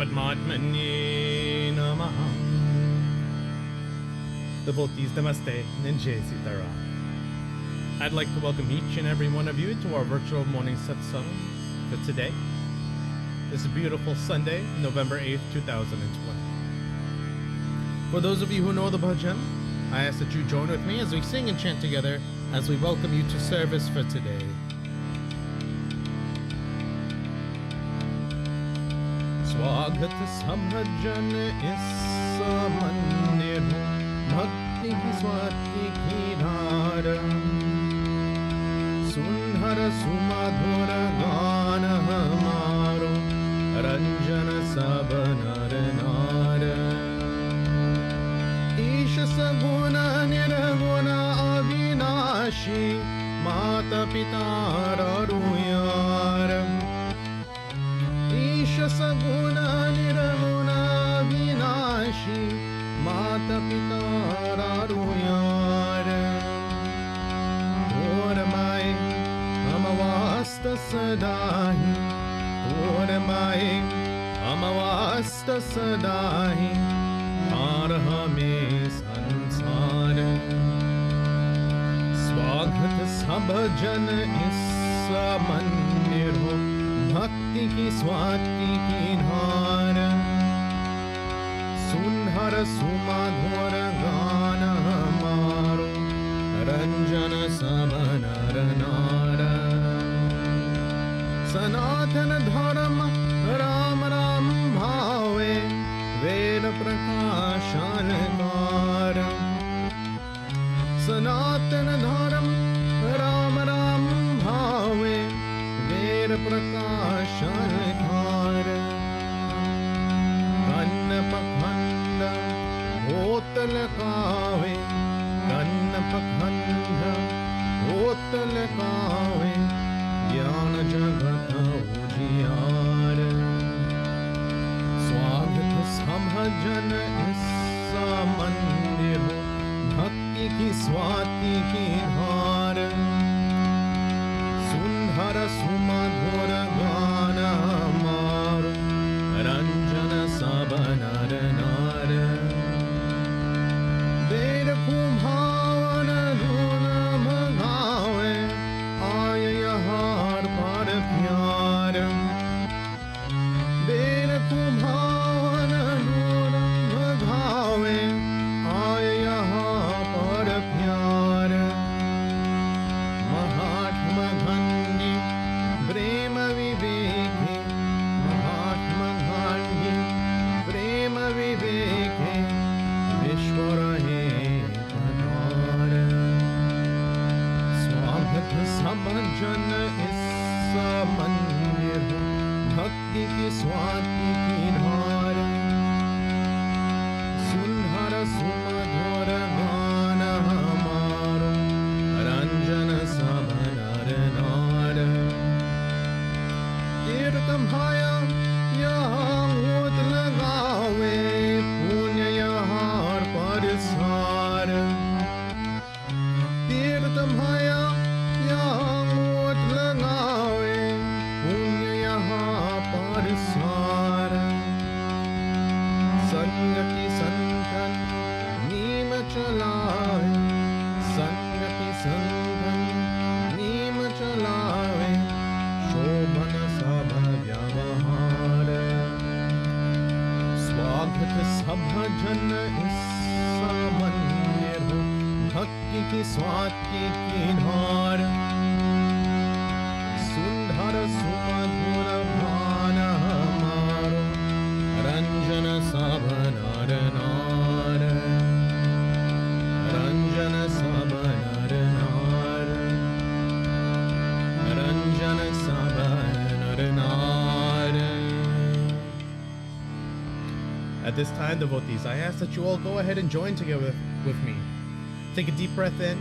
Padmatmani Namaha. Devotees, Namaste, and Jai Sita Ram. I'd like to welcome each and every one of you to our virtual morning satsang for today. This beautiful Sunday, November 8th, 2020. For those of you who know the bhajan, I ask that you join with me as we sing and chant together as we welcome you to service for today. स्वागत समझन इस मंदिर भक्ति की स्वाति की धार सुंदर सुमधुर गान हमारो रंजन सब नर नार ईश सगुण निर्गुण अविनाशी माता पिता रुयार ईश सगुण निर्गुण विनाशी माता पिता रुयार और माए हम वास्त सदाही और माए हम वास्त सदाही और हमें संसार स्वागत सब जन इस मंदिर हो भक्ति की स्वाति की धार सुंदर सुमधुर गान हमारो रंजन सब नर नार सनातन धर्म राम राम भावे वेद प्रकाशन कार सनातन धर्म राम राम भावे वेद प्रकाशन कार कन्न पखंड होतल कावे कन्न पखंड होतल कावे ज्ञान जगत उजियार स्वागत समझन इस मंदिर हो भक्ति की स्वाति की धार सुंदर सुमधुर गान हमारो रंजन सब नर नार वेद कुभावन धुन भगावे आय यहार पर प्यार वेद कुभावन धुन भगावे आय यहाँ पर प्यार महात्मा घन्य प्रेम विवेके महात्मा घन्य प्रेम विवेके विश्व रहे पधार स्वागत सब जन इस मंदिर भक्ति की स्वाति की धार सुंदर सुमधुर गान हमारो रंजन सब नर नार तीर्थ भाया यहाँ होत लगावे पुण्य यहाँ परिसार तीर्थ भाया यहाँ होत लगावे पुण्य यहाँ परिसार संगति संतन नीम चलावे संगति संतन नीम चलावे शोभन सब व्यवहार स्वागत सब जन इस मंदिर हो भक्ति की स्वाति की धार सुंदर सुमधुर गान हमारो रंजन सब नर नार रंजन सब नर नार रंजन सब नर नार. At this time, devotees, I ask that you all go ahead and join together with me. Take a deep breath in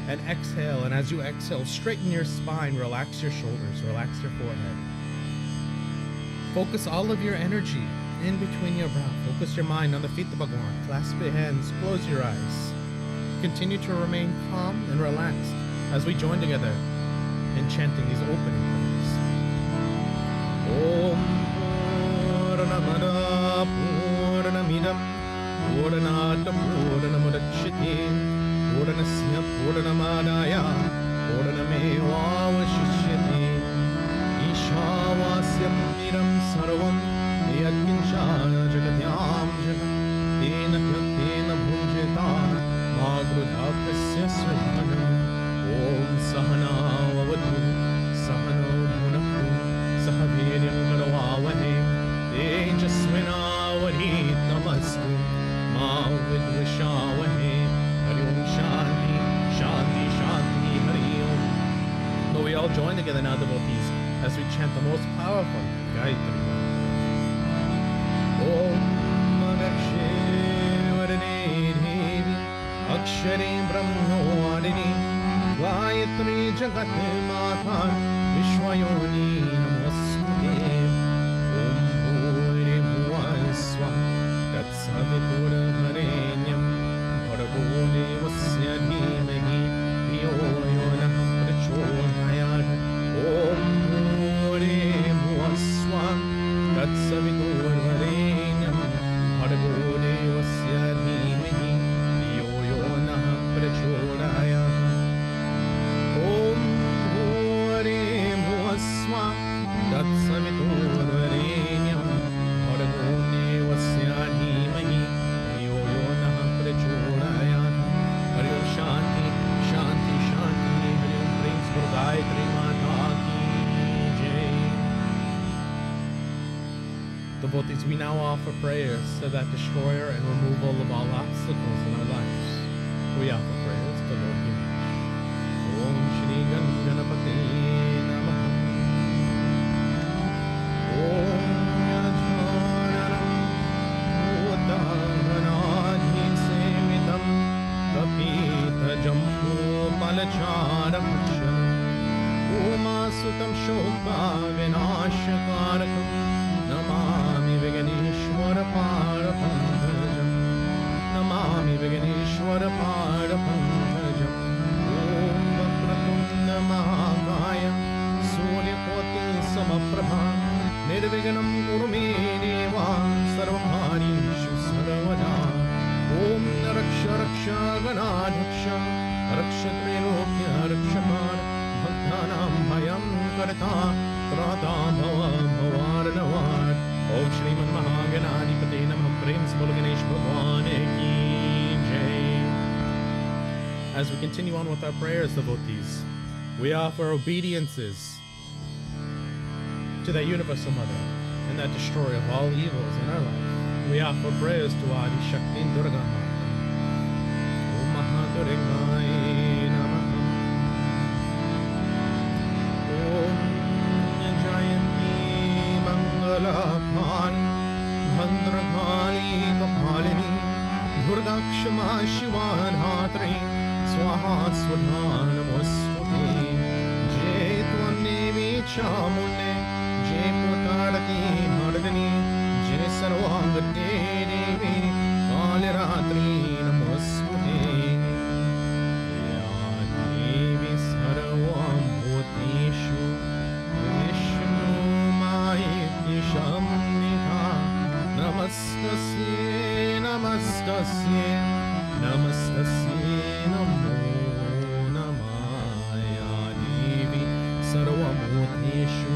and exhale, and as you exhale, straighten your spine, relax your shoulders, relax your forehead. Focus all of your energy in between your brow. Focus your mind on the feet of Bhagavan. Clasp your hands, close your eyes. Continue to remain calm and relaxed as we join together in chanting these opening prayers. Om Purnamada Purnamidam Purnata Purnamudachyate Purnasya Purnamadaya Purnameva Vashishyate Ishavasyam Idam Sarvam Yatkincha Jagatyam Jagat Tena Yaktena Bhunjeta Magrudhakasya Svedhanam Om Sahana Vavatu Sahano Bhunaktu Sahaviryam Karavavahe Tejasvinavadhit Namastu Ma Vidvishavahe Hari Om Shanti Shanti Shanti Hari Om. May we all join together now, devotees, as we chant the most powerful Gayatri Mantra. Om Dakshe Varane Devi Akshare Brahmavadini Gayatri Jagat Mata Vishwayoni Namaste. Om Bhuri Bhuva Swaha Tat Savitura Harenyam Bhargo Devasya Dhimahi Dhiyo Yona Prachodayat. Om Bhuri Bhuva Swaha Tat Savitura Harenyam Bhargo Devasya Dhimahi Dhiyo Yona Prachodayat. Om Bhuri Bhuva Swaha Tat Savitura Harenyam Bhargo Devasya Dhimahi Dhiyo Yona Prachodayat. Hari Om Shanti Shanti Shanti. Hari Om Praise Guru Gayatri Mata Ki Jai. Devotees, we now offer prayers to that destroyer and removal of all obstacles in our lives. We offer prayers to Lord Ganesh. Om Shri Ganapati Namaha. Om Yajnanam Bhutanganadhi Sevitam Kapita Jambu Palacharam Umasutam Shoka Vinashakarakam Namami Viganeshwara Parapankajam. Namami Viganeshwara Parapankajam. Om Vakratunda Mahakaya Suryakoti Samaprabha Nirviganam Kurume Deva Sarvabharishu Sarvada. Om Raksha Raksha Ganadhaksha Raksha Trilokya Rakshamar Bhaktanam Bhayam Karta Trata Bhava Bhavaranavar. Om Shriman Mahaganadipate Namah. Prem Bolo Ganesh Bhagwan Ki Jai. As we continue on with our prayers, devotees, we offer obediences to that Universal Mother and that destroyer of all evils in our life. We offer prayers to Adi Shakti Durga Mata. Om Mahadurgai Namaha. Om Jayanti Mangala Bhani Bhandrakali Kapalini Durga Kshama Shiva Dhatri Swaha Swudha Namostute. Jai Tvam Devi Chamune Jai Putarati Mardani Jai Sarvangate Devi Kaliratri Namostute. Ya Devi Sarvam Bhuteshu Vishnu Maiti Shamnitha. Namastasye Namastasye Namastasye Namo Namaya Devi Sarvabhuteshu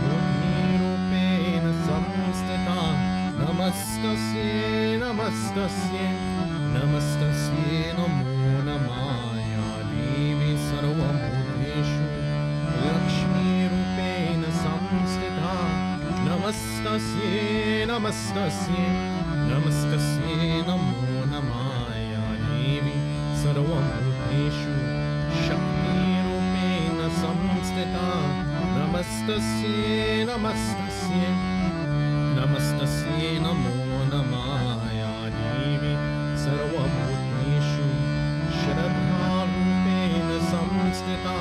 Bhutnirupena Samstita. Namastasye Namastasye Namastasye Namo Namaya Devi Sarvabhuteshu Lakshmirupena Samstita. Namastasye Namastasye Namastasye Namo Namaya Devi Sarvabhuteshu Shakti Rupena Samstita. Namastasye Namastasye Namastasye Namo Namaya Devi Sarvabhuteshu Shraddha Rupena Samstita.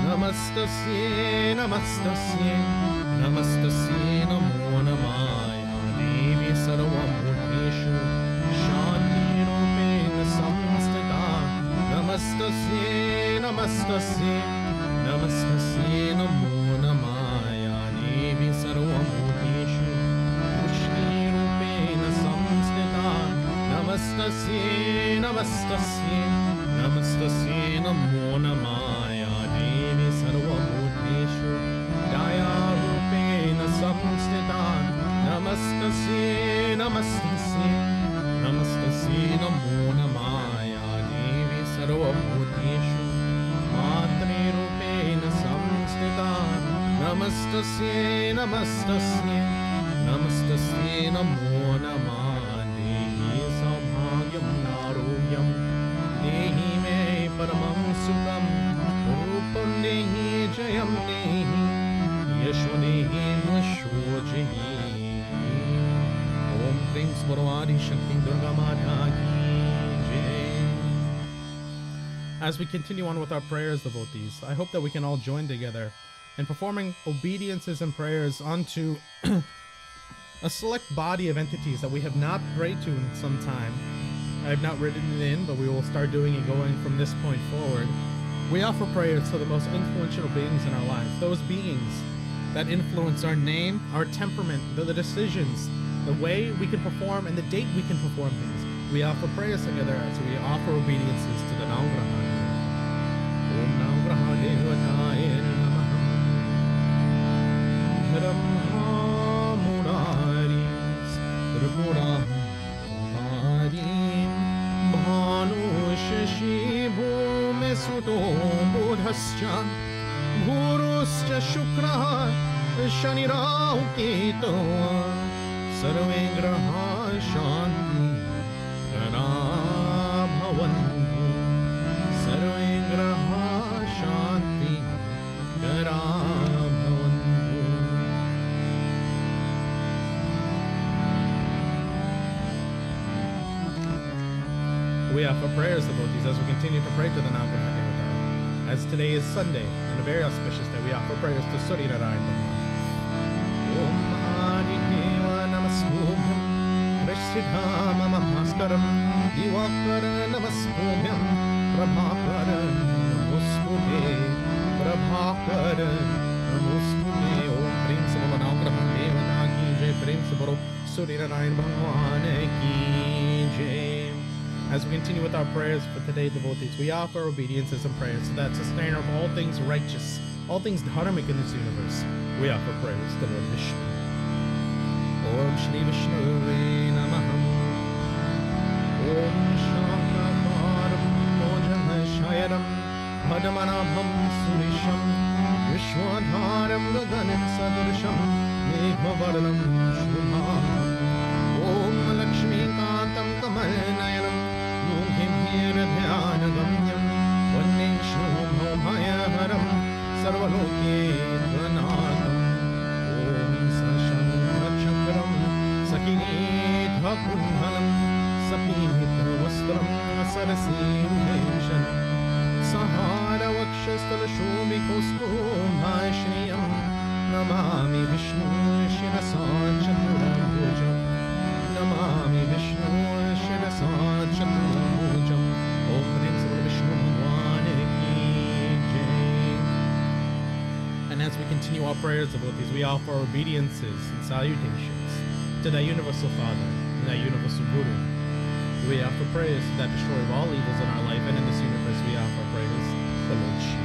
Namastasye Namastasye Namastasye Namo Namaya Devi Sarvabhuteshu Shanti Rupena Samstita. Namastasye Namastasye Namastasye Namo Namaya Devi Sarvabhuteshu Namastasye, Namastasye Namo Namaya Devi Sarvabhuteshu Daya Rupena Samstita. Namastasye, Namastasye, Namastasye Namo Namaya Devi Sarvabhuteshu Matre Rupena Samstita. Namastasye, Namastasye, Namastasye Namo Namah Dehi Saubhagyam Narogyam Dehi Me Paramam Sukham Rupam Dehi Jayam Dehi Yashva Dehi Mashvojahi. Om Prem Svarvadi Shakti Durga Mata Ki Jai. As we continue on with our prayers, devotees, I hope that we can all join together in performing obediences and prayers unto a select body of entities that we have not prayed to in some time. I have not written it in, but we will start doing it going from this point forward. We offer prayers to the most influential beings in our life, those beings that influence our name, our temperament, the decisions, the way we can perform, and the date we can perform things. We offer prayers together as we offer obediences to the Navgraha. Om Navgraha Devataya Namah. Brahma Muraris Tripura Marim Bhanu Shashi Bhume Suto Bodhascha Guruscha Shukraha Shani Rahu Ketu Sarve Graha Shanti Kara Bhavantu Sarve Graha Shanti Kara Bhavantu. We offer prayers, devotees, as we continue to pray to the Navgraha Devata. As today is Sunday, and a very auspicious day, we offer prayers to Sita Ram. Om Aditya Namaskubhyam Krishna Mama Bhaskaram Divakara Namaskubhyam Prabhakara Namaskubhe Prabhakara Namaskubhe. Om Prem Sabaro Navgraha Devata Ki Jai. Prem Sabaro Sita Ram Bhagwan Ki Jai. As we continue with our prayers for today, devotees, we offer obediences and prayers to that sustainer of all things righteous, all things dharmic in this universe. We offer prayers to Lord Vishnu. Om Shri Vishnu Namah. Om Shantakaram Mojana Shayaram Bhadamanabham Surisham Vishwadharam Gaganim Sadirsham Meghavaranam Shubham. Om Lakshmi Kantam Kamalnayanam Himhiradhyanagamyam Vaneshubhamayaharam Sarvaloke Dvanatam. Om Sashanchakram Sakinitha Kunhalam Sapihita Vastram Sarasirubheshanam Sahara Vakshastala Shobhikoskumbhashriyam Namami Vishnu Shirasa Chaturabhujam. Namami Vishnu Shirasa Chaturabhujam. Om Prem Sabaro Vishnu Bhagwan Ki Jai. And as we continue our prayers, devotees, we offer obediences and salutations to that universal Father and that universal Guru. We offer prayers to that destroyer of all evils in our life and in this universe. We offer prayers to Lord Shiva.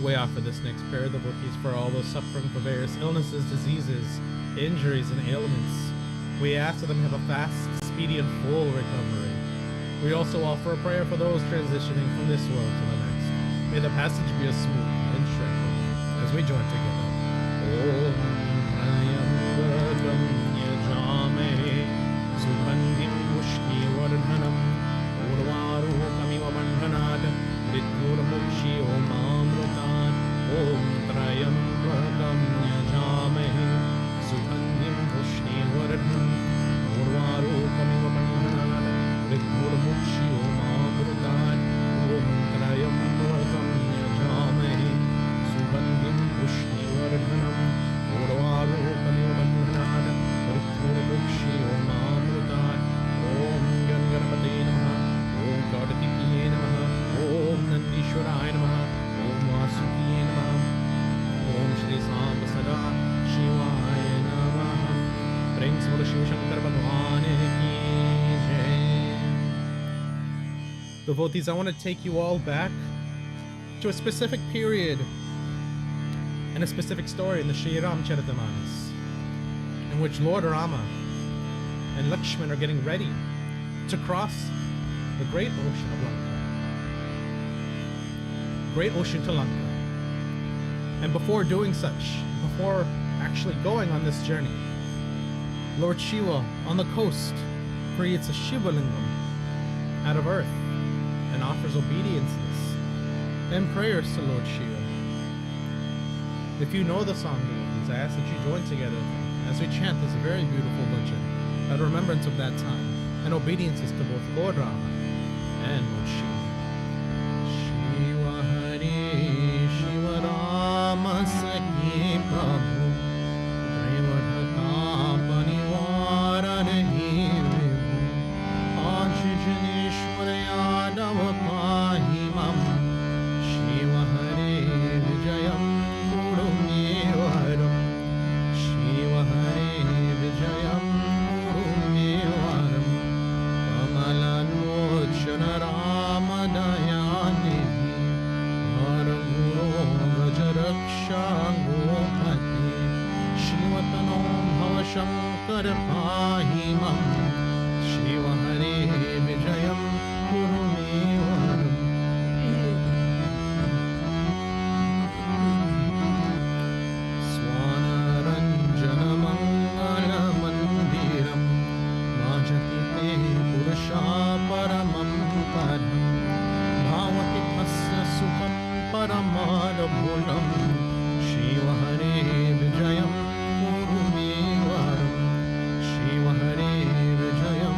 We offer this next prayer, devotees, for all those suffering from various illnesses, diseases, injuries, and ailments. We ask that them have a fast, speedy, and full recovery. We also offer a prayer for those transitioning from this world to the next. May the passage be a smooth and tranquil as we join together. Om Prayambakam Yajamhe Sugandhim Pushtiwardhanam Urvarukamiva Bandhanat Vidurmukshi Omamrutat Om Prayambakam Yajamhe Sugandhim Pushtiwardhanam Urvarukamiva Bandhanat Vidurmukshi Omamrutat Om Prayambakam Yajamhe Sugandhim Pushtiwardhanam Urvarukamiva Bandhanat Vidurmukshi Omamrutat Om Ganganapate Namaha Om Kartikeya Namaha Om Nandishwaraya Namaha Om Vasukiya Namaha Om Shri Samba Sada Shivaya Namaha Prem se Bolo Shiva Shakti Mandir. Devotees, I want to take you all back to a specific period and a specific story in the Sri Ram Charitamanas, in which Lord Rama and Lakshman are getting ready to cross the great ocean of Lanka. Great ocean to Lanka. And before doing such, before actually going on this journey, Lord Shiva on the coast creates a Shiva Lingam out of earth and offers obeisances and prayers to Lord Shiva. If you know the song, devotees, I ask that you join together as we chant this very beautiful bhajan, a remembrance of that time and obediences to both Lord Rama and Lord Shiva. Shiva Hare Shiva Rama Sakhi Prabhu Prevadhata Panivarane Vivu Ashijaneshwara Yadava Pahimam Shiva Hare Vijayam Kurumevaram Shiva Hare Vijayam Kurumevaram Kamalanochana Ramadayani Haraguro Gajaraksha Gopati Shivatano Bhavashankar Pahimam Shiva Hare Vijayam Kurumevaram Swanaranjana Mangala Mandiram Majatite Purusha Paramam Padam Bhavati Tasya Sukham Paramadabhulam Shiva Hare Vijayam Kurumevaram Shiva Hare Vijayam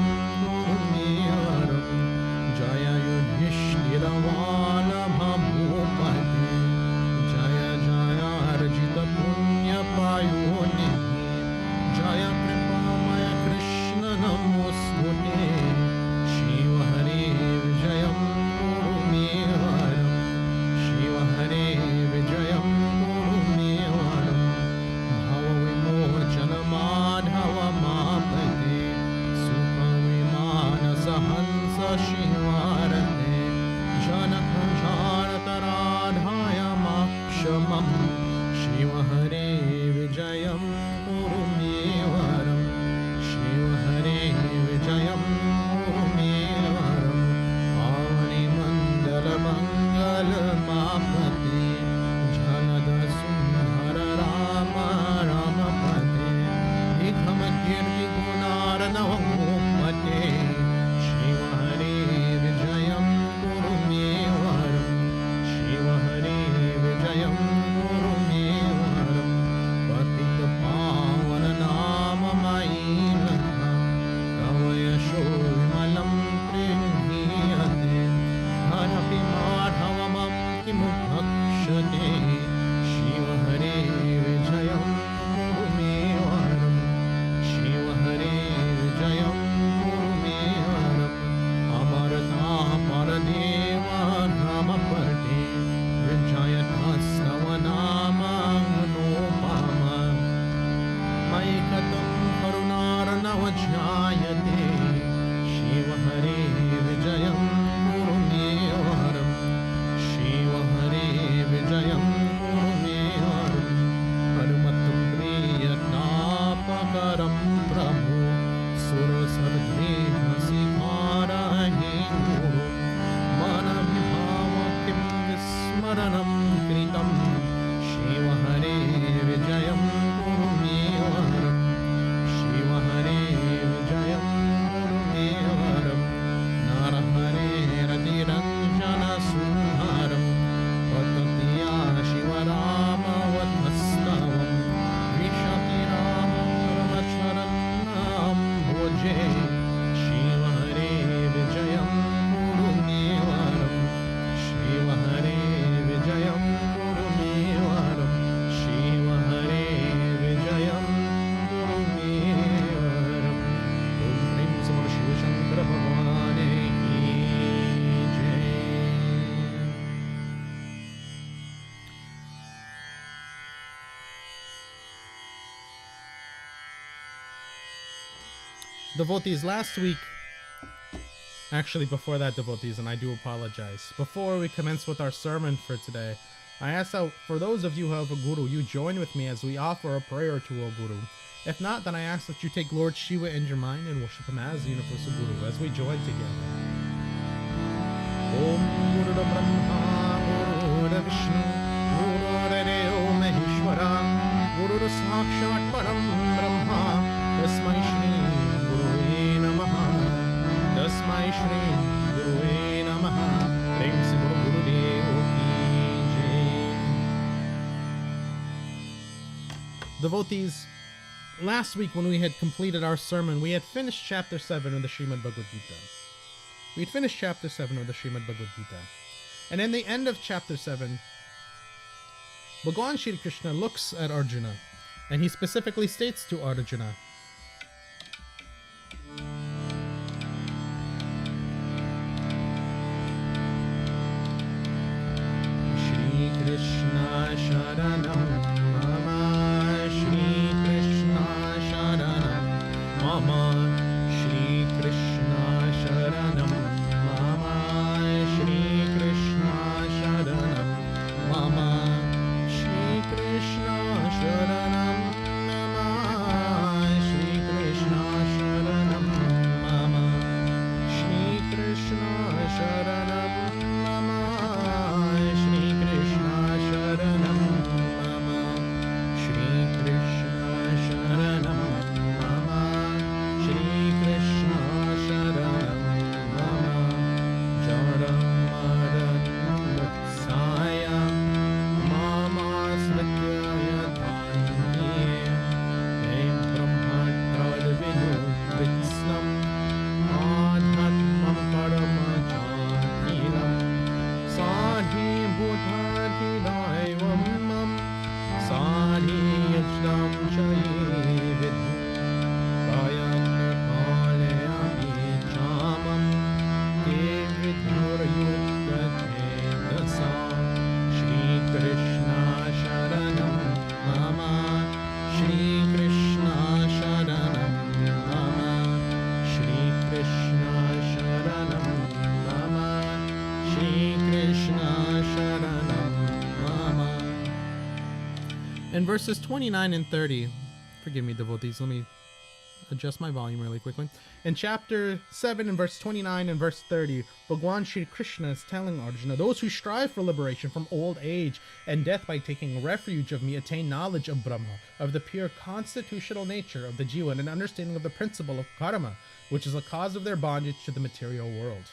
Devotees, last week, actually before that, devotees, and I do apologize, before we commence with our sermon for today, I ask that for those of you who have a guru, you join with me as we offer a prayer to our guru. If not, then I ask that you take Lord Shiva in your mind and worship him as the universal guru as we join together. Om Guru Brahma Guru Vishnu Guru Deo Maheshwara Guru Sakshat Param Brahma Tasmai Shri Gurue Namaha Tasmai Shri Gurue Namaha Prem Se Guru Gurudeo Ki Jai. Devotees, last week when we had completed our sermon, we had finished chapter 7 of the Srimad Bhagavad Gita. We'd finished chapter 7 of the Srimad Bhagavad Gita. And in the end of chapter 7, Bhagavan Shri Krishna looks at Arjuna, and he specifically states to Arjuna, Shri Krishna Sharanam Mama, Shri Krishna Sharanam Mama, Shri Krishna Sharanam Mama, Shri Krishna Sharanam Mama, Shri Krishna Sharanam Mama, Shri Krishna Sharanam Mama, Shri Krishna Sharanam Mama, Shri Krishna Sharanam Mama, Shri Krishna Sharanam Mama, Shri Krishna Sharanam Mama, Jaram Maran Mutsaya Mama Svatyaya Dhanye Em Brahmatrad Vinu Vitsnam Adhatmam Paramacharyiram Sahi Bhutati Daivam Sahi Yajnam Chayi Vidhu Prayana Kale Abhichamam Devidhurayukate Dasa Shri Krishna Sharanam Mama, Shri Krishna Sharanam Mama, Shri Krishna Sharanam Mama, Shri Krishna Sharanam Mama. In verses 29 and 30, forgive me, devotees, let me adjust my volume really quickly. In chapter 7 and verse 29 and verse 30, Bhagavan Shri Krishna is telling Arjuna, those who strive for liberation from old age and death by taking refuge of me attain knowledge of Brahma, of the pure constitutional nature of the jiva, and an understanding of the principle of karma, which is the cause of their bondage to the material world.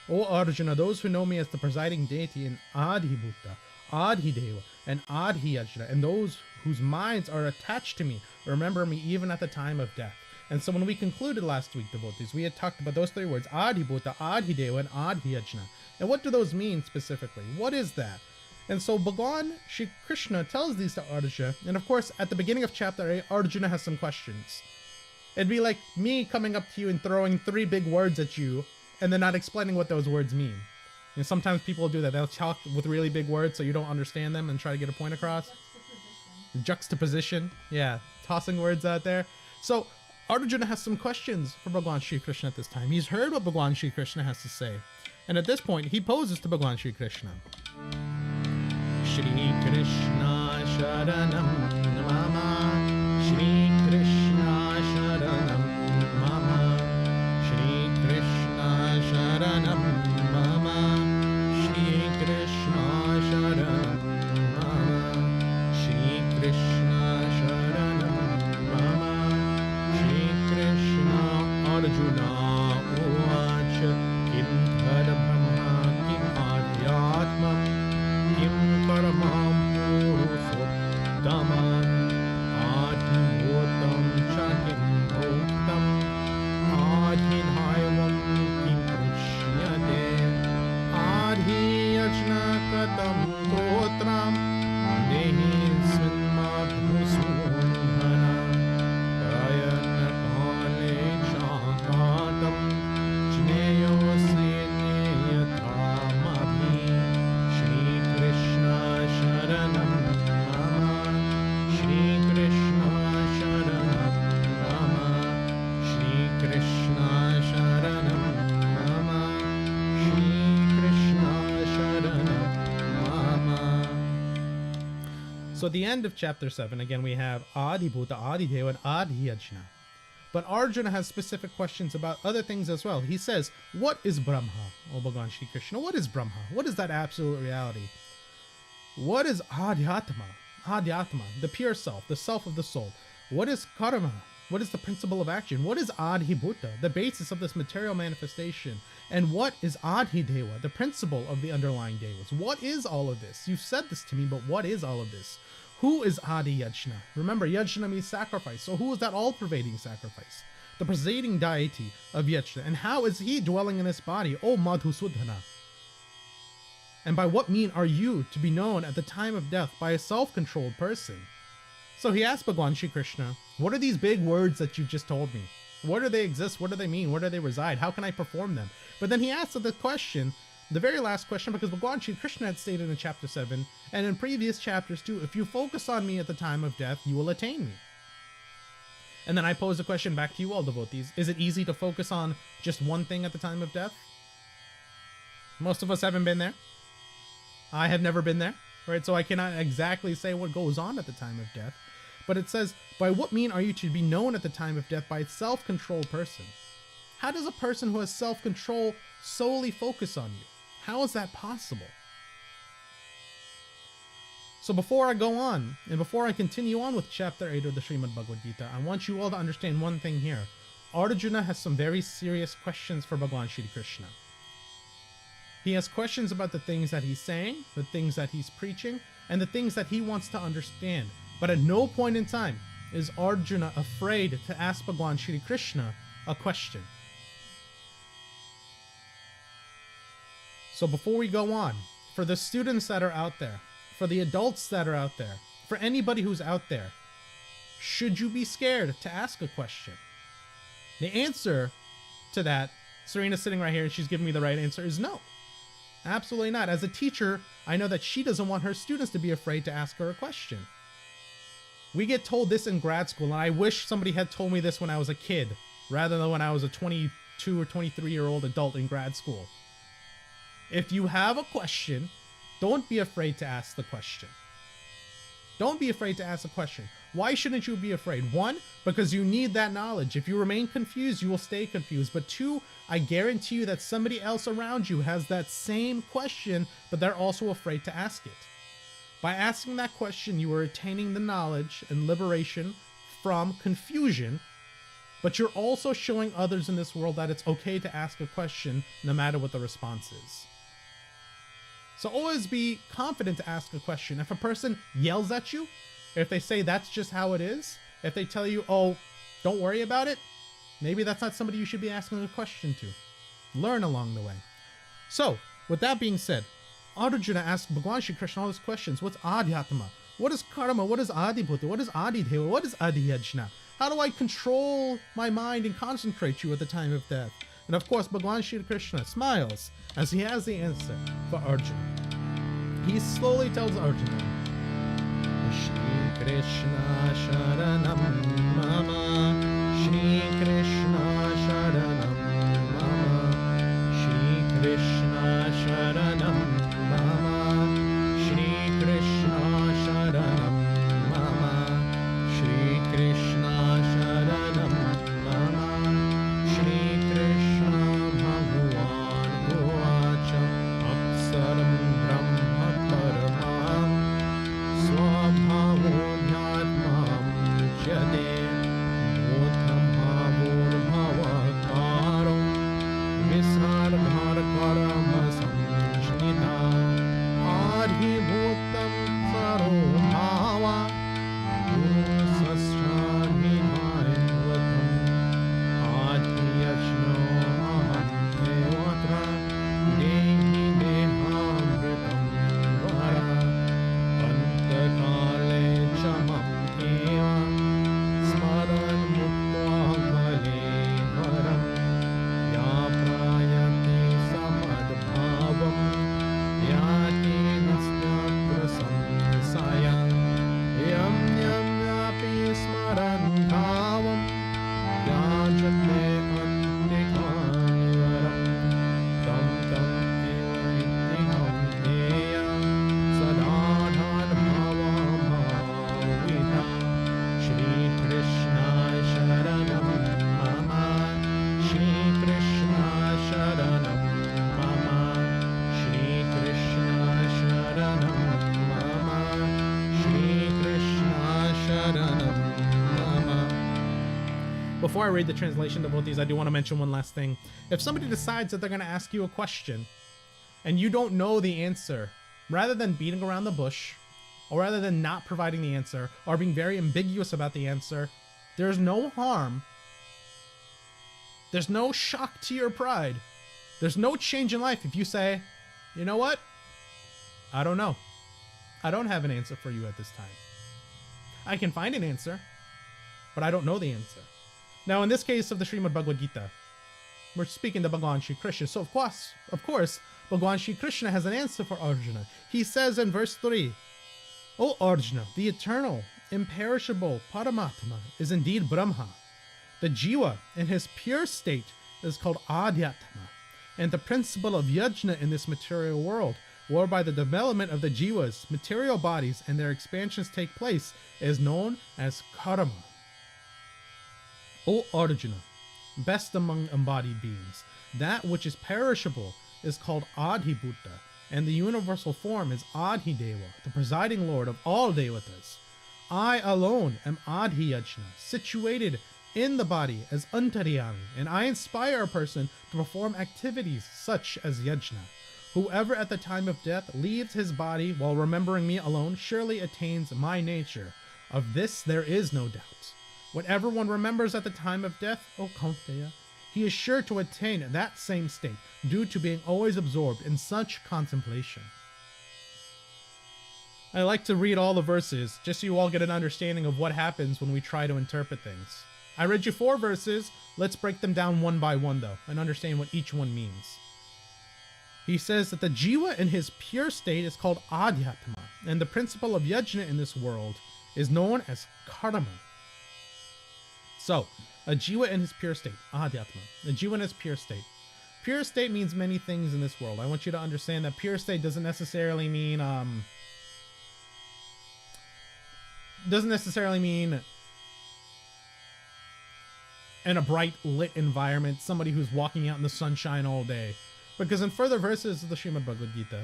O Arjuna, those who know me as the presiding deity in Adhibhuta, Adhideva, and Adhiyajna, and those whose minds are attached to me, remember me even at the time of death. And so when we concluded last week, devotees, we had talked about those three words, Adhibhuta, Adhideva, and Adhiyajna. And what do those mean specifically? What is that? And so Bhagavan Shri Krishna tells these to Arjuna, and of course, at the beginning of chapter 8, Arjuna has some questions. It'd be like me coming up to you and throwing 3 big words at you, and then not explaining what those words mean. And sometimes people do that. They'll talk with really big words so you don't understand them and try to get a point across. Juxtaposition. Yeah, tossing words out there. So Arjuna has some questions for Bhagavan Shri Krishna at this time. He's heard what Bhagavan Shri Krishna has to say. And at this point, he poses to Bhagavan Shri Krishna. Shri Krishna Sharanam Mama, Shri Krishna Sharanam Mama, Shri Krishna Sharanam Mama, Shri Krishna Sharanam Mama, Shri Krishna Sharanam Mama, Shri Krishna Arjuna Uvacha Kim Dhara Brahma Kim Adhyatma Kim Paramam Purusottamam Adhibhutam Cha Kim Bhuktam Adhidhaivam Kim Krishyate Adhiyajna Katam Gotram Dehi Svinmadhusunhana Prayana Kale Chakata So at the end of chapter 7, again, we have Adi Bhuta, Adi Deva, and Adi Yajna. But Arjuna has specific questions about other things as well. He says, what is Brahma, O Bhagavan Shri Krishna? What is Brahma? What is that absolute reality? What is Adhyatma? Adhyatma, the pure self, the self of the soul. What is Karma? What is the principle of action? What is Adhibhuta, the basis of this material manifestation? And what is Adhideva, the principle of the underlying devas? What is all of this? You've said this to me, but what is all of this? Who is Adi Yajna? Remember, Yajna means sacrifice. So who is that all-pervading sacrifice? The presiding deity of Yajna. And how is he dwelling in this body? O Madhusudhana. And by what mean are you to be known at the time of death by a self-controlled person? So he asked Bhagavan Shri Krishna, what are these big words that you've just told me? Where do they exist? What do they mean? Where do they reside? How can I perform them? But then he asked the question, the very last question, because Bhagavan Shri Krishna had stated in chapter 7, and in previous chapters too, if you focus on me at the time of death, you will attain me. And then I pose a question back to you all, devotees. Is it easy to focus on just one thing at the time of death? Most of us haven't been there. I have never been there, right? So I cannot exactly say what goes on at the time of death. But it says, by what mean are you to be known at the time of death by a self-controlled person? How does a person who has self-control solely focus on you? How is that possible? So before I go on, and before I continue on with chapter 8 of the Srimad Bhagavad Gita, I want you all to understand one thing here. Arjuna has some very serious questions for Bhagavan Shri Krishna. He has questions about the things that he's saying, the things that he's preaching, and the things that he wants to understand. But at no point in time is Arjuna afraid to ask Bhagavan Shri Krishna a question. So before we go on, for the students that are out there, for the adults that are out there, for anybody who's out there, should you be scared to ask a question? The answer to that, Serena's sitting right here and she's giving me the right answer, is no. Absolutely not. As a teacher, I know that she doesn't want her students to be afraid to ask her a question. We get told this in grad school, and I wish somebody had told me this when I was a kid, rather than when I was a 22 or 23-year-old adult in grad school. If you have a question, don't be afraid to ask the question. Don't be afraid to ask a question. Why shouldn't you be afraid? One, because you need that knowledge. If you remain confused, you will stay confused. But two, I guarantee you that somebody else around you has that same question, but they're also afraid to ask it. By asking that question, you are attaining the knowledge and liberation from confusion, but you're also showing others in this world that it's okay to ask a question no matter what the response is. So always be confident to ask a question. If a person yells at you, if they say that's just how it is, if they tell you, oh, don't worry about it, maybe that's not somebody you should be asking a question to. Learn along the way. So, with that being said, Arjuna asked Bhagavan Shri Krishna all these questions. What's Adhyatma? What is Karma? What is Adhibhuta? What is Adideva? What is Adhyajna? How do I control my mind and concentrate you at the time of death? And of course, Bhagavan Shri Krishna smiles as he has the answer for Arjuna. He slowly tells Arjuna, Shri Krishna Sharanam Mama, Shri Krishna Sharanam Mama, Shri Krishna Sharanam Mama, Shri Krishna Sharanam Mama, Shri Krishna Sharanam Mama, Shri Krishna Bhagavan Uvacha Aksaram Brahma Paramam Swabhavo Dhyatmam Jade Bhutam Bhavur Before I read the translation, devotees, I do want to mention one last thing. If somebody decides that they're going to ask you a question and you don't know the answer, rather than beating around the bush, or rather than not providing the answer, or being very ambiguous about the answer, there's no harm. There's no shock to your pride. There's no change in life if you say, you know what? I don't know. I don't have an answer for you at this time. I can find an answer, but I don't know the answer. Now, in this case of the Srimad Bhagavad Gita, we're speaking to Bhagavan Shri Krishna. So, of course, Bhagavan Shri Krishna has an answer for Arjuna. He says in verse 3, O Arjuna, the eternal, imperishable Paramatma is indeed Brahma. The Jiva in his pure state is called Adhyatma, and the principle of yajna in this material world, whereby the development of the Jivas, material bodies, and their expansions take place, is known as karma. O Arjuna, best among embodied beings, that which is perishable is called Adhibhuta, and the universal form is Adhideva, the presiding lord of all devatas. I alone am Adhiyajna, situated in the body as Antaryami, and I inspire a person to perform activities such as yajna. Whoever at the time of death leaves his body while remembering me alone surely attains my nature. Of this there is no doubt. Whatever one remembers at the time of death, O Kaunteya, he is sure to attain that same state, due to being always absorbed in such contemplation. I like to read all the verses, just so you all get an understanding of what happens when we try to interpret things. I read you 4 verses, let's break them down one by one though, and understand what each one means. He says that the Jiva in his pure state is called Adhyatma, and the principle of yajna in this world is known as karma. So, a Jiva in his pure state, Adhyatma, a Jiva in his pure state. Pure state means many things in this world. I want you to understand that pure state doesn't necessarily mean, in a bright lit environment, somebody who's walking out in the sunshine all day. Because in further verses of the Srimad Bhagavad Gita,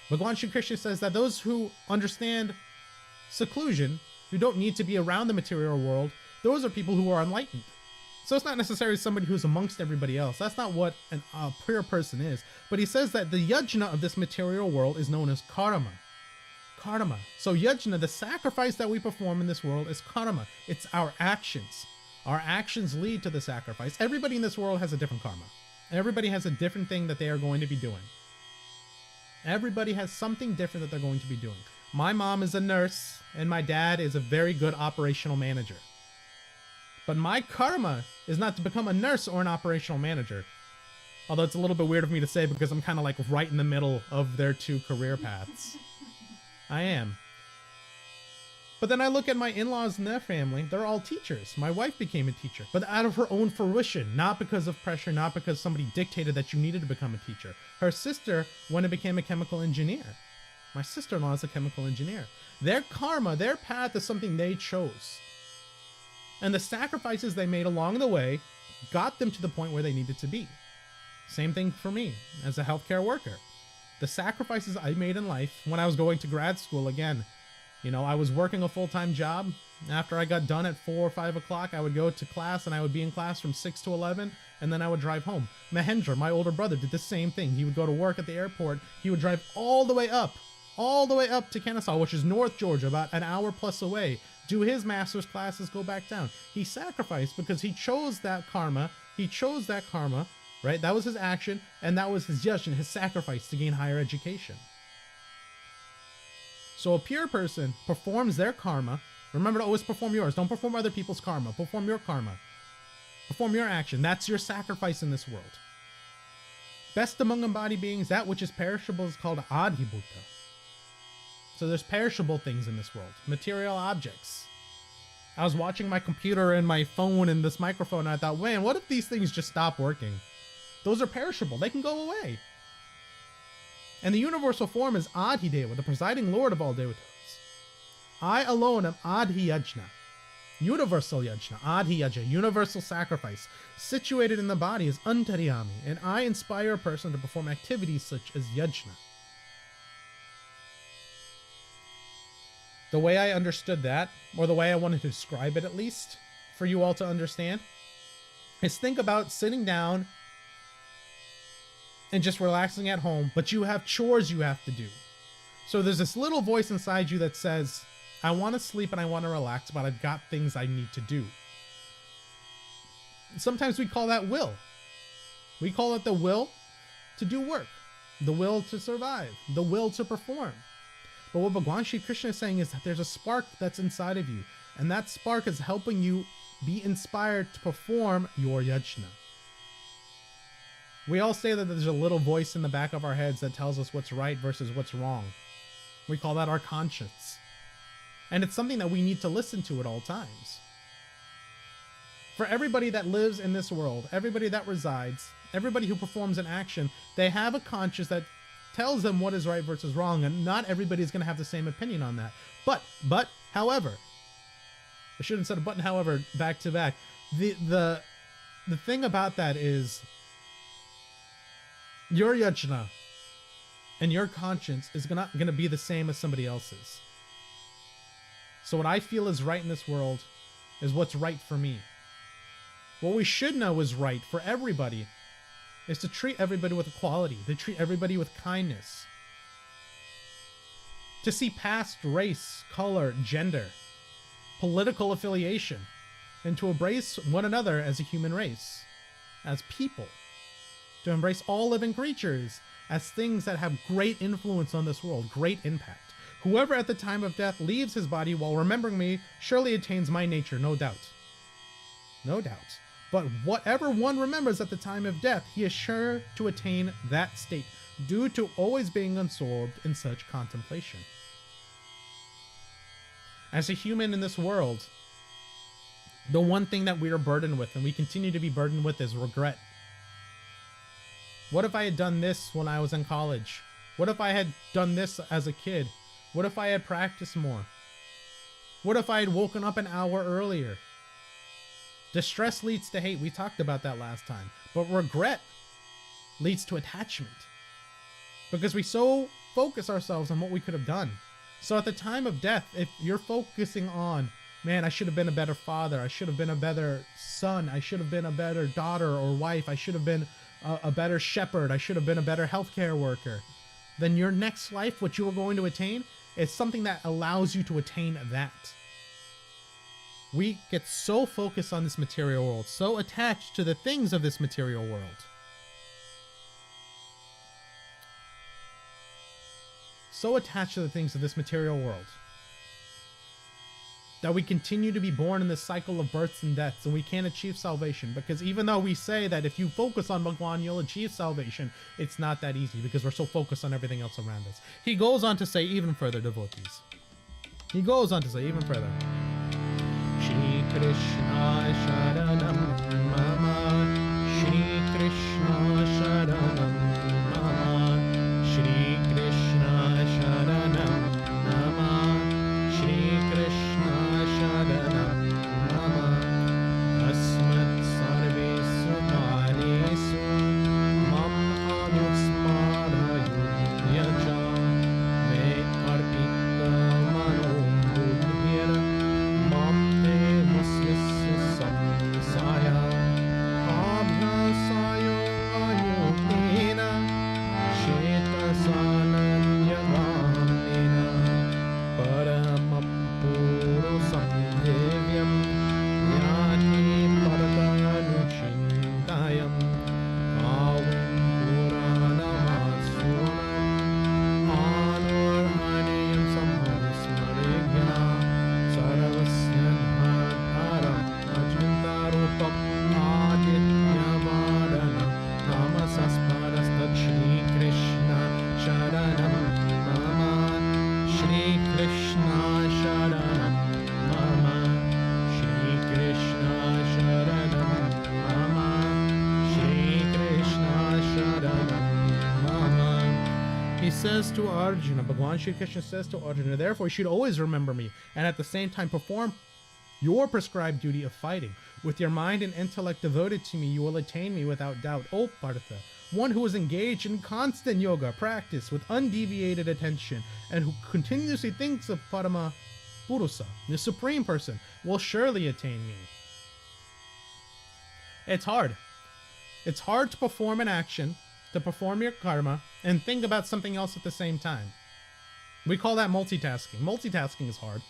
Bhagavan Shri Krishna says that those who understand seclusion, who don't need to be around the material world, those are people who are enlightened. So it's not necessarily somebody who's amongst everybody else. That's not what a pure person is. But he says that the yajna of this material world is known as karma. Karma. So yajna, the sacrifice that we perform in this world, is karma. It's our actions. Our actions lead to the sacrifice. Everybody in this world has a different karma. Everybody has a different thing that they are going to be doing. Everybody has something different that they're going to be doing. My mom is a nurse, and my dad is a very good operational manager. But my karma is not to become a nurse or an operational manager. Although it's a little bit weird of me to say because I'm kind of like right in the middle of their 2 career paths. I am. But then I look at my in-laws and their family, they're all teachers. My wife became a teacher, but out of her own fruition, not because of pressure, not because somebody dictated that you needed to become a teacher. Her sister went and became a chemical engineer. My sister-in-law is a chemical engineer. Their karma, their path is something they chose. And the sacrifices they made along the way got them to the point where they needed to be. Same thing for me as a healthcare worker. The sacrifices I made in life when I was going to grad school, again, you know, I was working a full-time job. After I got done at 4 or 5 o'clock, I would go to class and I would be in class from 6 to 11, and then I would drive home. Mahendra, my older brother, did the same thing. He would go to work at the airport. He would drive all the way up to Kennesaw, which is North Georgia, about an hour plus away, do his master's classes, go back down. He sacrificed because he chose that karma. Right? That was his action, and that was his yajna, his sacrifice to gain higher education. So a pure person performs their karma. Remember to always perform yours. Don't perform other people's karma. Perform your karma. Perform your action. That's your sacrifice in this world. Best among embodied beings, that which is perishable is called adhibhuta. So there's perishable things in this world. Material objects. I was watching my computer and my phone and this microphone, and I thought, man, what if these things just stop working? Those are perishable. They can go away. And the universal form is Adhideva, the presiding lord of all devatas. I alone am Adhiyajna, universal yajna, Adhiyaja, universal sacrifice. Situated in the body is Antaryami, and I inspire a person to perform activities such as yajna. The way I understood that, or the way I wanted to describe it at least, for you all to understand, is think about sitting down and just relaxing at home, but you have chores you have to do. So there's this little voice inside you that says, I want to sleep and I want to relax, but I've got things I need to do. Sometimes we call that will. We call it the will to do work, the will to survive, the will to perform. But what Bhagwan Shri Krishna is saying is that there's a spark that's inside of you, and that spark is helping you be inspired to perform your yajna. We all say that there's a little voice in the back of our heads that tells us what's right versus what's wrong. We call that our conscience. And it's something that we need to listen to at all times. For everybody that lives in this world, everybody that resides, everybody who performs an action, they have a conscience that tells them what is right versus wrong, and not everybody is going to have the same opinion on that. But, however, I shouldn't have said a but and however back to back. The thing about that is your yajna and your conscience is not going to be the same as somebody else's. So what I feel is right in this world is what's right for me. What we should know is right for everybody is to treat everybody with equality, to treat everybody with kindness, to see past race, color, gender, political affiliation, and to embrace one another as a human race, as people, to embrace all living creatures as things that have great influence on this world, great impact. Whoever at the time of death leaves his body while remembering me surely attains my nature, no doubt. No doubt. But whatever one remembers at the time of death, he is sure to attain that state, due to always being absorbed in such contemplation. As a human in this world, the one thing that we are burdened with, and we continue to be burdened with, is regret. What if I had done this when I was in college? What if I had done this as a kid? What if I had practiced more? What if I had woken up an hour earlier? Distress leads to hate. We talked about that last time. But regret leads to attachment, because we so focus ourselves on what we could have done. So at the time of death, if you're focusing on, man, I should have been a better father, I should have been a better son, I should have been a better daughter or wife, I should have been a better shepherd, I should have been a better healthcare worker, then your next life, what you are going to attain, is something that allows you to attain that. We get so focused on this material world, so attached to the things of this material world. So attached to the things of this material world that we continue to be born in this cycle of births and deaths, and we can't achieve salvation. Because even though we say that if you focus on Bhagwan, you'll achieve salvation, it's not that easy, because we're so focused on everything else around us. He goes on to say even further, devotees. He goes on to say even further. Shri Krishna Sharanam Mama, Shri Krishna Sharanam Mama, Shri Krishna Sharanam Mama, Shri Krishna Sharanam Mama, Asmat Sarvesu Kanesu Mam Anusmarayu Yaja Me Arpita Mano Buddhira Mam says to Arjuna, Bhagwan Shri Krishna says to Arjuna, therefore you should always remember me, and at the same time perform your prescribed duty of fighting. With your mind and intellect devoted to me, you will attain me without doubt. O Partha, one who is engaged in constant yoga practice with undeviated attention, and who continuously thinks of Parama Purusa, the Supreme Person, will surely attain me. It's hard. It's hard to perform an action, to perform your karma, and think about something else at the same time. We call that multitasking. Multitasking is hard.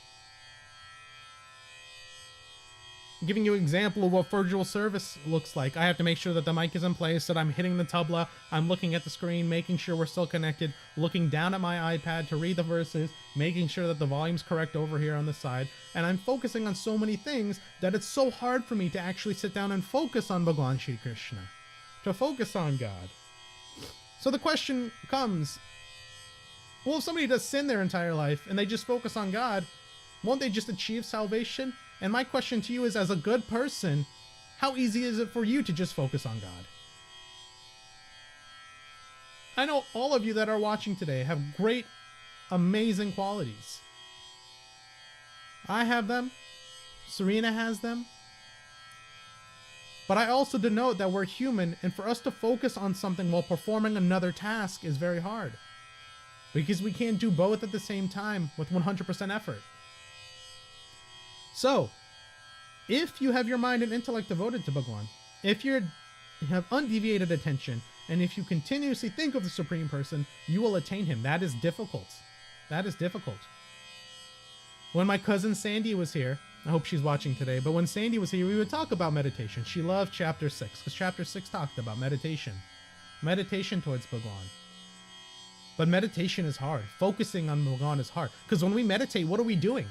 Giving you an example of what virtual service looks like. I have to make sure that the mic is in place, that I'm hitting the tabla, I'm looking at the screen, making sure we're still connected, looking down at my iPad to read the verses, making sure that the volume's correct over here on the side, and I'm focusing on so many things that it's so hard for me to actually sit down and focus on Bhagwan Shri Krishna, to focus on God. So the question comes, well, if somebody does sin their entire life and they just focus on God, won't they just achieve salvation? And my question to you is, as a good person, how easy is it for you to just focus on God? I know all of you that are watching today have great, amazing qualities. I have them. Serena has them. But I also denote that we're human, and for us to focus on something while performing another task is very hard. Because we can't do both at the same time with 100% effort. So, if you have your mind and intellect devoted to Bhagwan, if you have undeviated attention, and if you continuously think of the Supreme Person, you will attain him. That is difficult. That is difficult. When my cousin Sandy was here, I hope she's watching today, but when Sandy was here, we would talk about meditation. She loved chapter 6, because chapter 6 talked about meditation. Meditation towards Bhagwan. But meditation is hard. Focusing on Bhagwan is hard. Because when we meditate, what are we doing?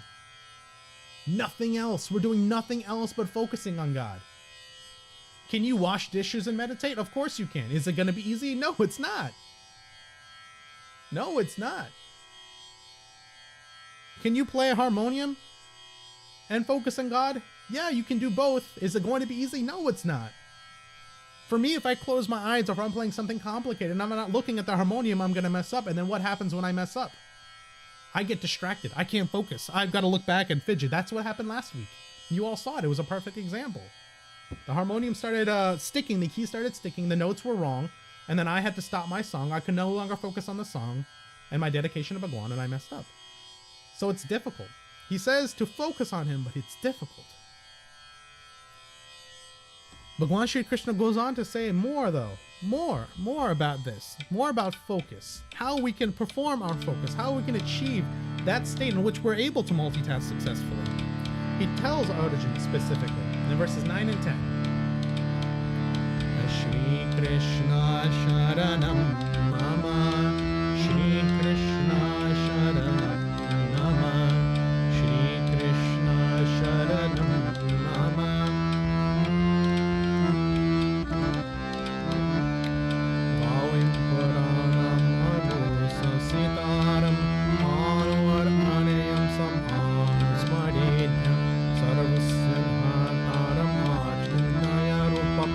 Nothing else. We're doing nothing else but focusing on God. Can you wash dishes and meditate? Of course you can. Is it going to be easy? No, it's not. No, it's not. Can you play a harmonium and focus on God? Yeah, you can do both. Is it going to be easy? No, it's not. For me, if I close my eyes or if I'm playing something complicated and I'm not looking at the harmonium, I'm going to mess up. And then what happens when I mess up? I get distracted. I can't focus. I've got to look back and fidget. That's what happened last week. You all saw it. It was a perfect example. The harmonium started sticking. The key started sticking. The notes were wrong. And then I had to stop my song. I could no longer focus on the song and my dedication to Bhagwan, and I messed up. So it's difficult. He says to focus on him, but it's difficult. Bhagwan Shri Krishna goes on to say more though. More about this. More about focus. How we can perform our focus. How we can achieve that state in which we're able to multitask successfully. He tells Arjuna specifically in verses 9 and 10. Shri Krishna Sharanam Mama. Shri Krishna Sharanam Mama. Shri Krishna Sharanam Mama. Sita Ram, Anwar Anayam Samhan Smadidhyam Sarvasyanhataram Ajnaya Rupam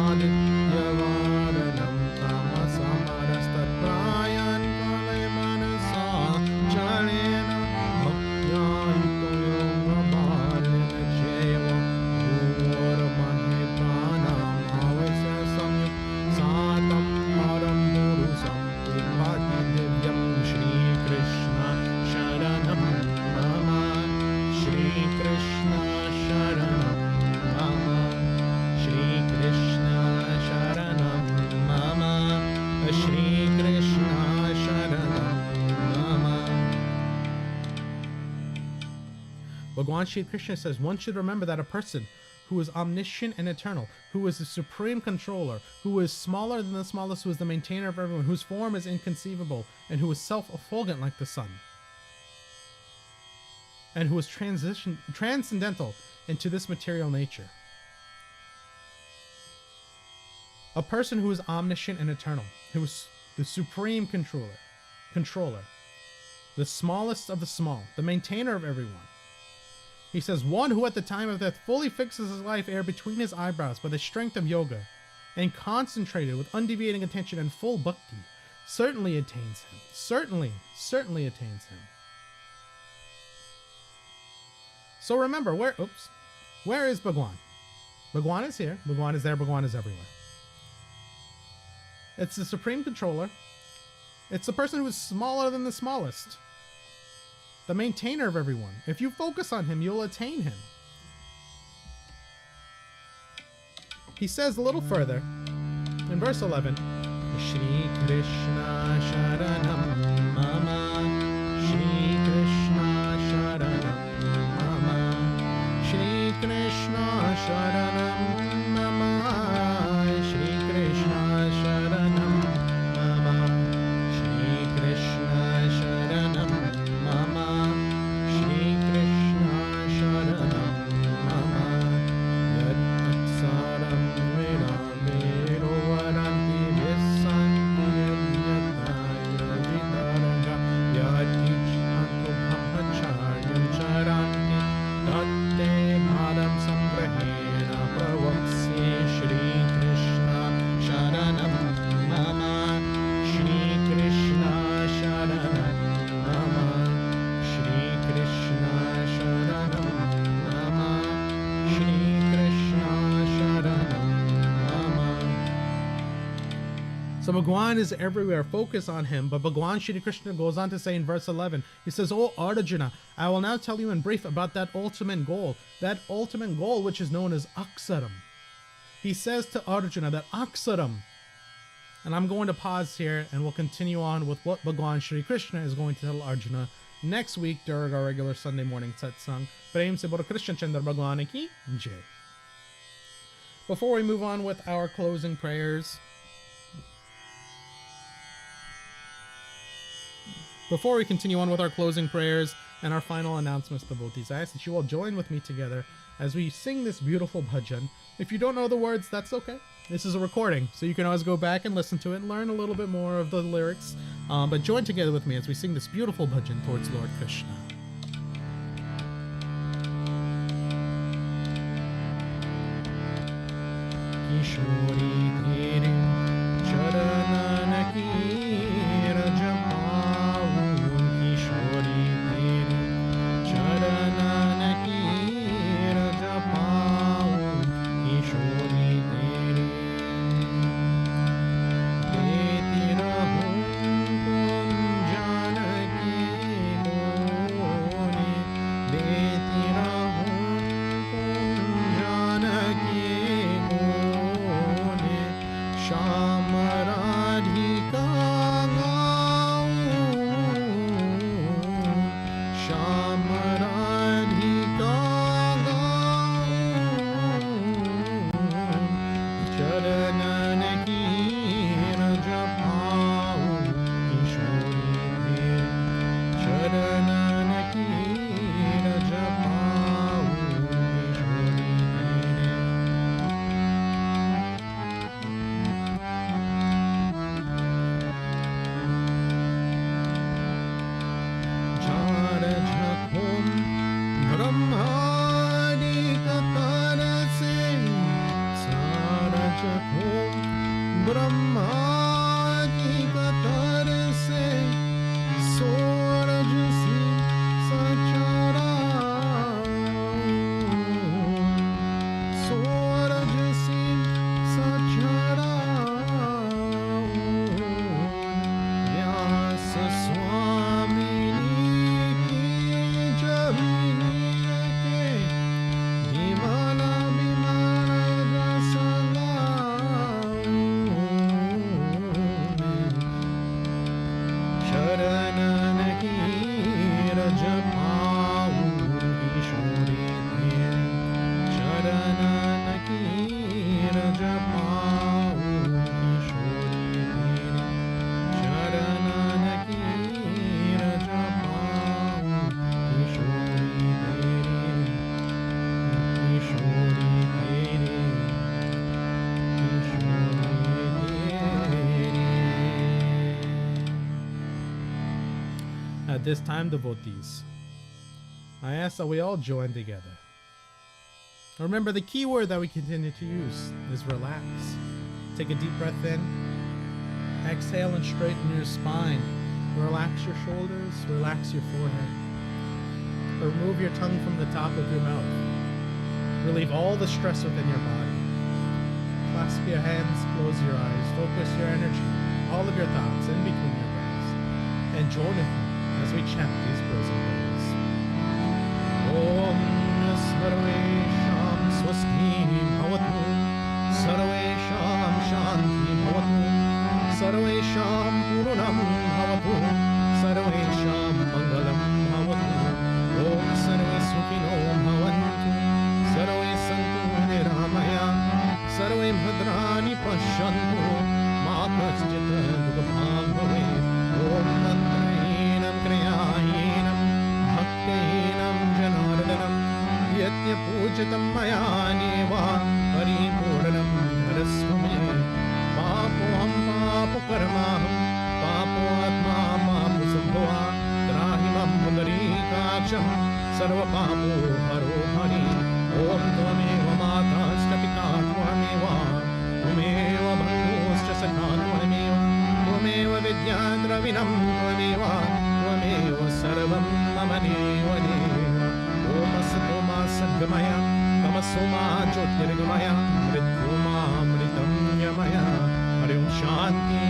Adityavaranam Tamasamaраstatrayan Kalay Manasa Jalena Bhaktayayuto Yoga Bhalina Jeva Bhuvara Mahe Pranam Avasya Samyuk Satam Param Murusam Pati Divyam Shri Krishna Sharanam Mama. Shri Krishna Sharanam Mama. Shri Krishna Sharanam Mama. Shri Krishna Sharanam Mama. Bhagwan Shri Krishna says one should remember that a person who is omniscient and eternal, who is the supreme controller, who is smaller than the smallest, who is the maintainer of everyone, whose form is inconceivable, and who is self-effulgent like the sun, and who is transcendental into this material nature. A person who is omniscient and eternal, who is the supreme controller, the smallest of the small, the maintainer of everyone. He says, one who at the time of death fully fixes his life air between his eyebrows by the strength of yoga, and concentrated with undeviating attention and full bhakti, certainly attains him. Certainly attains him. So remember, where is Bhagwan? Bhagwan is here, Bhagwan is there, Bhagwan is everywhere. It's the supreme controller. It's the person who is smaller than the smallest. The maintainer of everyone. If you focus on him, you'll attain him. he says a little further in verse 11, Shri Krishna Sharanam Mama, Shri Krishna Sharanam Mama, Shri Krishna Sharanam Mama, Shri Krishna Sharanam Mama, Shri Krishna Sharanam Mama, Shri Krishna Sharanam Mama, Yad Aksaram Vedamero Varanti Visanti Yadnyataya Vidaraja Yad Ichhantu Brahmacharyam Charanti Tatte Bhadam Samgrahena Pravaksye Shri Krishna Sharanam Mama, Shri Krishna Sharanam Mama, Shri Krishna Sharanam Mama, Shri Krishna Sharanam Mama. So Bhagwan is everywhere, focus on him, but Bhagwan Shri Krishna goes on to say in verse 11, he says, "O Arjuna, I will now tell you in brief about that ultimate goal which is known as Aksaram." He says to Arjuna that Aksaram, and I'm going to pause here and we'll continue on with what Bhagwan Shri Krishna is going to tell Arjuna next week during our regular Sunday morning satsang. Prem se Bolo Krishna Chandra Bhagwan ki jai. Before we move on with our closing prayers, before we continue on with our closing prayers and our final announcements, devotees, I ask that you all join with me together as we sing this beautiful bhajan. If you don't know the words, that's okay. This is a recording, so you can always go back and listen to it and learn a little bit more of the lyrics. But join together with me as we sing this beautiful bhajan towards Lord Krishna. Kishori tere charanana ki rajapavu, Kishori tere charanana ki rajapavu, Kishori tere deti rahum kunjanaki kone, deti rahum kunjanaki kone, Sham Radhika gaun, Sham Radhika gaun, Charanan ki rajapavu, Kishori tere Charanan ki rajapavu, Kishori tere. Chara Jakhum Brahmadi Katara se, Chara Jakhum Brahmadi Katara se, Suraj si Sachara, Suraj si Sachara, Vyasa Swamini ki Jamini ke, Vimala Vimala Rasala, Sharanana ki rajapavu, Kishori tere Sharanana ki rajapavu, Kishori tere Sharanana ki rajapavu, Kishori tere Kishori tere Kishori tere. At this time, devotees, I ask that we all join together. Remember, the key word that we continue to use is relax. Take a deep breath in, exhale and straighten your spine. Relax your shoulders, relax your forehead. Remove your tongue from the top of your mouth. Relieve all the stress within your body. Clasp your hands, close your eyes, focus your energy, all of your thoughts in between your breaths, and join with me as we chant these closing prayers. Om Sarvesham Swasti Bhavatu Sarvesham Shanti Bhavatu, Sarvesham Purnam Bhavatu, Sarvesham Mangalam Bhavatu, Om Sarve Sukhino Bhavantu, Sarve Santu Niramaya, Sarve Bhadrani Pashyantu, Ma Kaschit Dukhabhag Bhavet, Om Mantrayenam Kriyayenam, Bhaktayenam Janardanam, Yatya Pujatam Maya Neva, Paripurnam Dharasvame, Papoham Papo Karmaham, Papo Atma Papo Sambhava, Trahimam Pundarikaksham, Sarva Papo Haro Hari, Om Tvameva Matasta Pita Tvameva, Tvameva Bhakoscha Sakha Tvameva, Tvameva Vidyadravinam Tvameva, Tvameva Sarvam Mama Deva Deva, Om Asatoma Sadgamaya, Tamasoma Jyotirgamaya, Mrityuma Mritam Yamaya, Hari Om Shanti,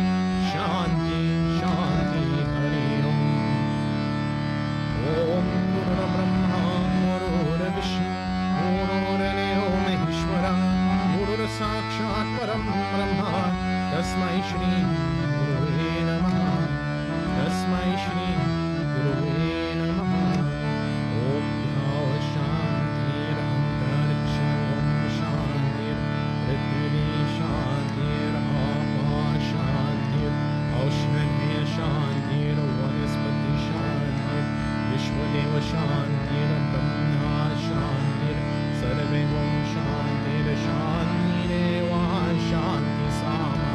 Shanti, Shanti, Hari Om. Om Guru Brahma, Guru Vishnu, Guru Deo Maheshwara, Guru Sakshat Param Brahma, Tasmai Shri Gurave Namaha, Tasmai Shri Gurave Namaha. Om Dhyav Shantir Antariksha Om Shantir Prithvi Shantir Apa Shantir Aushadhe Shantir Vanaspati Shantir Vishwadeva Shantir Brahma Shantir Sarve Om Shantir Shantireva Shanti Sama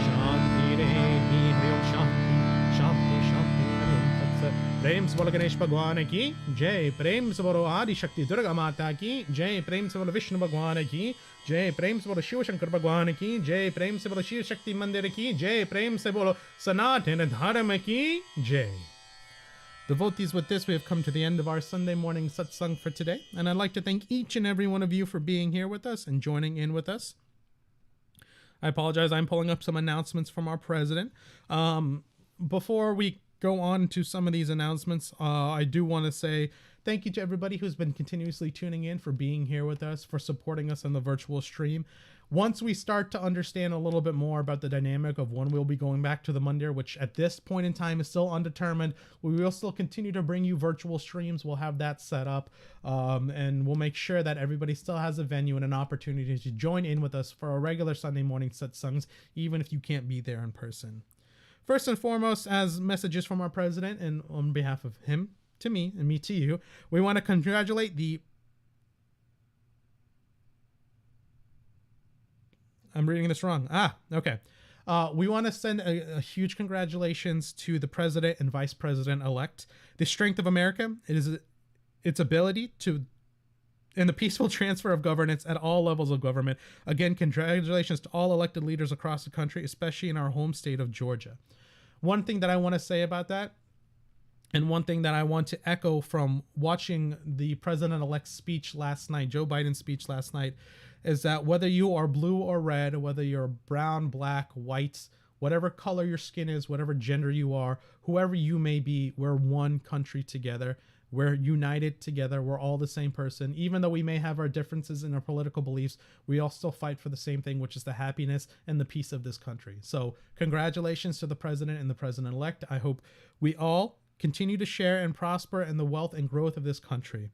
Shantirehi Hari Om Shanti Shanti Shanti Hari Om Tat Sat. प्रेम से बोलो गणेश भगवान की जय, प्रेम से बोलो आदि शक्ति दुर्गा माता की जय, प्रेम से बोलो विष्णु भगवान की जय, प्रेम से बोलो शिव शंकर भगवान की जय, प्रेम से बोलो शिव शक्ति मंदिर की जय, प्रेम से बोलो सनातन धर्म की जय. Devotees, with this, we have come to the end of our Sunday morning satsang for today, and I'd like to thank each and every one of you for being here with us and joining in with us. I apologize, I'm pulling up some announcements from our president. Before we go on to some of these announcements, I do want to say thank you to everybody who's been continuously tuning in, for being here with us, for supporting us on the virtual stream. Once we start to understand a little bit more about the dynamic of when we'll be going back to the Mandir, which at this point in time is still undetermined, we will still continue to bring you virtual streams. We'll have that set up, and we'll make sure that everybody still has a venue and an opportunity to join in with us for our regular Sunday morning satsangs, even if you can't be there in person. First and foremost, as messages from our president, and on behalf of him to me and me to you, we want to congratulate the... I'm reading this wrong. Okay. We want to send a huge congratulations to the president and vice president-elect. The strength of America, it is its ability to, in the peaceful transfer of governance at all levels of government. Again, congratulations to all elected leaders across the country, especially in our home state of Georgia. One thing that I want to say about that, and one thing that I want to echo from watching the president-elect's speech last night, Joe Biden's speech last night, is that whether you are blue or red, whether you're brown, black, white, whatever color your skin is, whatever gender you are, whoever you may be, we're one country together. We're united together. We're all the same person. Even though we may have our differences in our political beliefs, we all still fight for the same thing, which is the happiness and the peace of this country. So congratulations to the president and the president-elect. I hope we all continue to share and prosper in the wealth and growth of this country.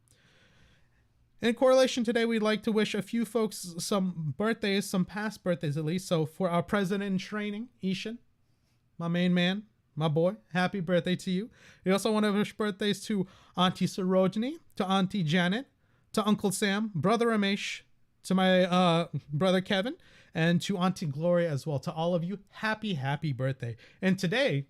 In correlation today, we'd like to wish a few folks some birthdays, some past birthdays at least. So for our president in training, Ishan, my main man, my boy, happy birthday to you. We also want to wish birthdays to Auntie Sarojini, to Auntie Janet, to Uncle Sam, Brother Ramesh, to my brother Kevin, and to Auntie Gloria as well. To all of you, happy birthday. And today,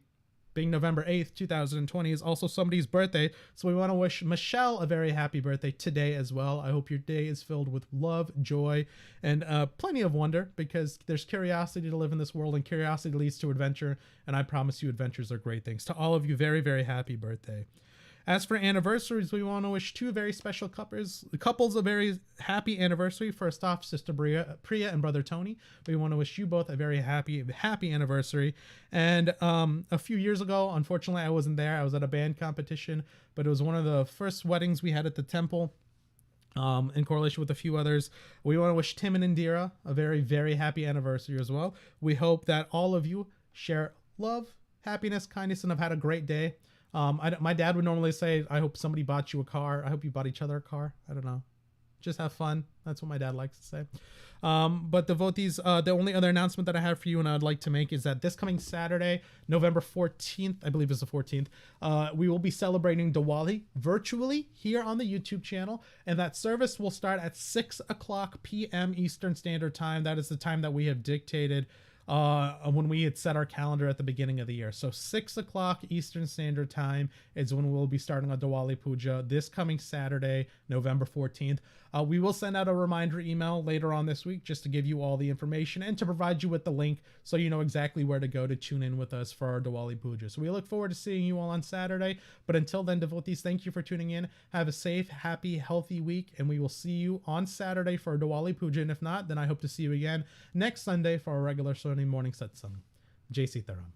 being November 8th, 2020, is also somebody's birthday. So we want to wish Michelle a very happy birthday today as well. I hope your day is filled with love, joy, and plenty of wonder, because there's curiosity to live in this world, and curiosity leads to adventure. And I promise you, adventures are great things. To all of you, very, very happy birthday. As for anniversaries, we want to wish two very special couples a very happy anniversary. First off, Sister Priya and Brother Tony. We want to wish you both a very happy anniversary. And a few years ago, unfortunately, I wasn't there. I was at a band competition, but it was one of the first weddings we had at the temple. in correlation with a few others. We want to wish Tim and Indira a very, very happy anniversary as well. We hope that all of you share love, happiness, kindness, and have had a great day. My dad would normally say, I hope somebody bought you a car. I hope you bought each other a car. I don't know. Just have fun. That's what my dad likes to say. But devotees, the only other announcement that I have for you and I'd like to make is that this coming Saturday, November 14th, I believe it's the 14th, we will be celebrating Diwali virtually here on the YouTube channel. And that service will start at 6 o'clock p.m. Eastern Standard Time. That is the time that we have dictated when we had set our calendar at the beginning of the year. So 6 o'clock Eastern Standard Time is when we'll be starting our Diwali Puja this coming Saturday, November 14th. We will send out a reminder email later on this week just to give you all the information and to provide you with the link so you know exactly where to go to tune in with us for our Diwali Puja. So we look forward to seeing you all on Saturday. But until then, devotees, thank you for tuning in. Have a safe, happy, healthy week, and we will see you on Saturday for our Diwali Puja. And if not, then I hope to see you again next Sunday for our regular Sunday morning satsang. Jai Sita Ram.